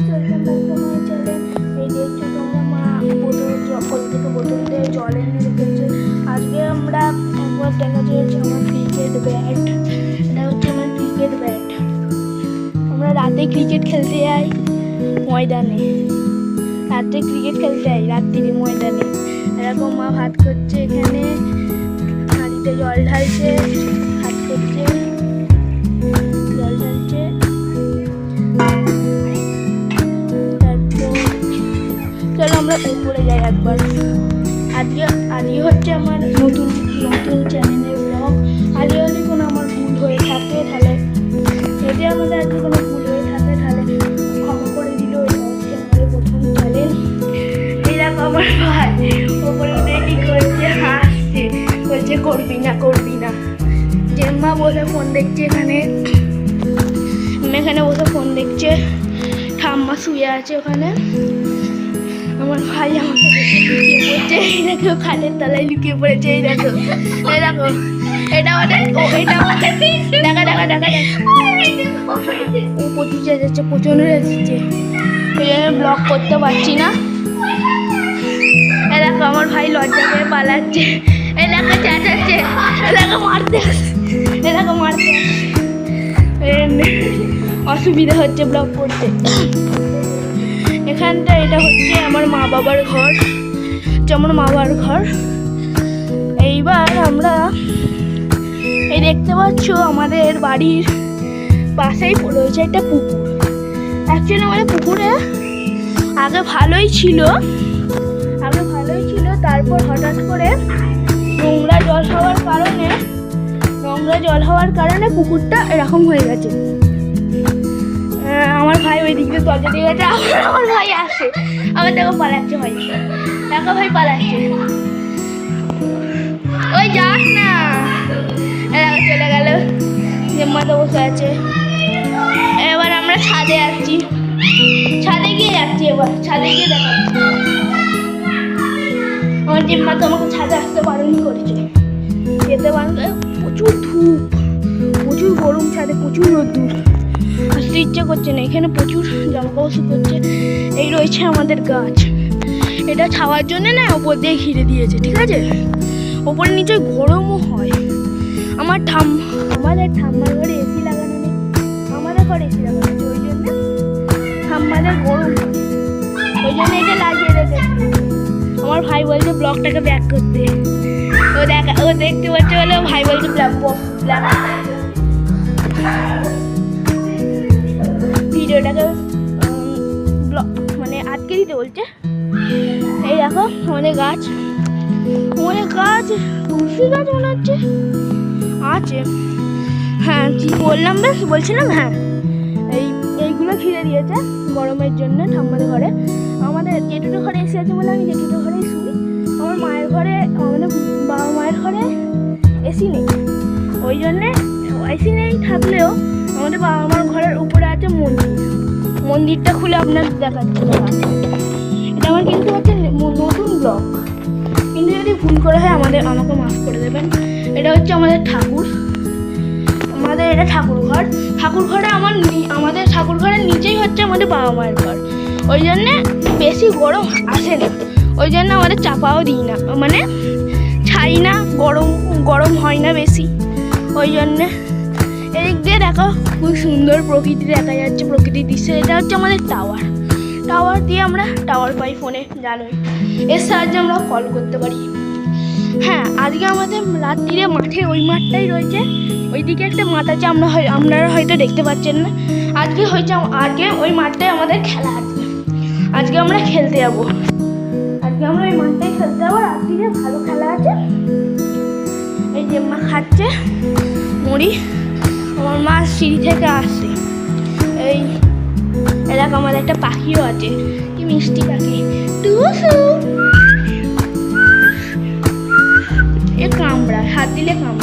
Welcome back to my channel. এই দেখছো তোমরা মা বোতল কল থেকে বোতল দিয়ে জল এনে রেখেছে। আজকে আমরা একবার দেখা যাচ্ছে আমার ক্রিকেট ব্যাট, এটা হচ্ছে আমার ক্রিকেট ব্যাট। আমরা রাতে ক্রিকেট খেলতে যাই ময়দানে, রাতে ক্রিকেট খেলতে যাই রাত্রিরে ময়দানে। এরকম মা ভাত করছে, এখানে হাঁড়িতে জল ঢালছে, ভাত করছে, জল ঢালছে। চলো আমরা উপরে যাই একবার। আজকে হচ্ছে আমার নতুন চ্যানেলের ব্লগ। আজকে যদি কোনো আমার ভুল হয়ে থাকে তাহলে, যদি আমাদের আজকে কোনো ভুল হয়ে থাকে তাহলে ক্ষমা করে দিল। এটা হচ্ছে আমাদের প্রথম চ্যানেল। এইরকম আমার ভাই ওপরে কি করছে, হাসছে, বলছে করবি না। জেম্মা বসে ফোন দেখছে, এখানে বসে ফোন দেখছে। ঠাম্মা শুয়ে আছে ওখানে। আমার ভাই আমাকে লুকিয়ে পড়ছে, এই দেখো খাটের তলায় লুকিয়ে পড়েছে। এই দেখো এটা আমাদের দেখা ও প্রচুর যাচ্ছে, প্রচন্ড যাচ্ছে। এই জন্য ব্লগ করতে পারছি না। এই দেখো আমার ভাই লজ্জা করে পালাচ্ছে, এই দেখো চেঁচাচ্ছে, এই দেখো মারতে অসুবিধা হচ্ছে ব্লগ করতে। এখানটা এটা হচ্ছে আমার মা বাবার ঘর, এইবার আমরা এই দেখতে পাচ্ছ আমাদের বাড়ির পাশেই রয়েছে একটা পুকুর। অ্যাকচুয়ালি আমাদের পুকুরে আগে ভালোই ছিল, তারপর হঠাৎ করে নোংরা জল হওয়ার কারণে পুকুরটা এরকম হয়ে গেছে। আমার ভাই ওই দিক দিয়ে দরজা দিয়ে গেছে, আমার ভাই আসে, আমার দেখো পালাচ্ছে, ভাই পালাচ্ছে। ওই যাস না, চলে গেল, জেম্মাতে বসে আছে। এবার আমরা ছাদে গিয়ে যাচ্ছি। দেখাচ্ছি আমার জেম্মা তো আমাকে ছাদে আসতে বারণ করেছে, যেতে বারণ। প্রচুর ধূপ, প্রচুর গরম, ছাদে প্রচুর রোদ্দুর, আসতে ইচ্ছে করছে না। এখানে প্রচুর জামা কাপড় শুকোচ্ছে। এই রয়েছে আমাদের গাছ, এটা ছাওয়ার জন্য না ওপর দিয়ে ঘিরে দিয়েছে, ঠিক আছে। ওপরে নিচে গরমও হয়। আমাদের ঠাম্মার ঘরে এসি লাগানো নেই, আমাদের ঘরে এসি লাগানো নেই, ওই জন্য ঠাম্মাদের গরম হয়, ওই জন্য এটা লাগিয়ে রেখেছে। আমার ভাই বলছে ব্লগটাকে ব্যাক করতে, ও দেখতে পাচ্ছে বলে ভাই বলছে ভিডিওটাকে মানে আটকে দিতে বলছে। এই দেখো আমাদের গাছ, তুলসী গাছ মনে হচ্ছে আছে। হ্যাঁ কি বলছিলাম, হ্যাঁ এইগুলো ঘিরে দিয়েছে গরমের জন্য ঠাম্মাদের ঘরে। আমাদের জেঠুদের ঘরে এসে আছে বলে আমি জেঠুদের ঘরেই শুই। আমার মায়ের ঘরে, আমাদের বাবা মায়ের ঘরে এসি নেই, ওই জন্যে এসি নেই থাকলেও আমাদের বাবা মার ঘরের উপরে আছে মন্দিরটা খুলে আপনাদের দেখাচ্ছি। এটা আমার কিন্তু হচ্ছে নতুন ব্লগ, কিন্তু যদি ভুল করে হয় আমাকে মাফ করে দেবেন। এটা হচ্ছে আমাদের ঠাকুর, এটা ঠাকুর ঘরে আমাদের ঠাকুর ঘরের নিচেই হচ্ছে আমাদের বাবা মায়ের ঘর। ওই জন্যে বেশি গরম আসে না, ওই জন্য আমাদের চাপাও দিই না, মানে ছাই না, গরম হয় না বেশি, ওই জন্যে। এদিক দিয়ে দেখো খুব সুন্দর প্রকৃতি দেখা যাচ্ছে, প্রকৃতির দৃশ্য। এটা হচ্ছে আমাদের টাওয়ার দিয়ে আমরা টাওয়ার পাই ফোনে, জানোই, এর সাহায্যে আমরা কল করতে পারি। হ্যাঁ আজকে আমাদের রাত্রিরে মাঠে, ওই মাঠটাই রয়েছে, ওইদিকে একটা মাঠ আছে, আপনারা হয়তো দেখতে পাচ্ছেন না। আজকে ওই মাঠটায় আমাদের খেলা আছে, আজকে আমরা খেলতে যাবো, ওই মাঠটাই খেলতে যাবো। রাত্রিরে ভালো খেলা আছে। এই যে মা খাচ্ছে মুড়ি, আমার মা সিঁড়ি থেকে আসছে। এই এলাকা আমাদের একটা পাখিও আছে, কি মিষ্টি পাখি, টুসু। এ কামড়ায়, হাত দিলে কামড়ায়।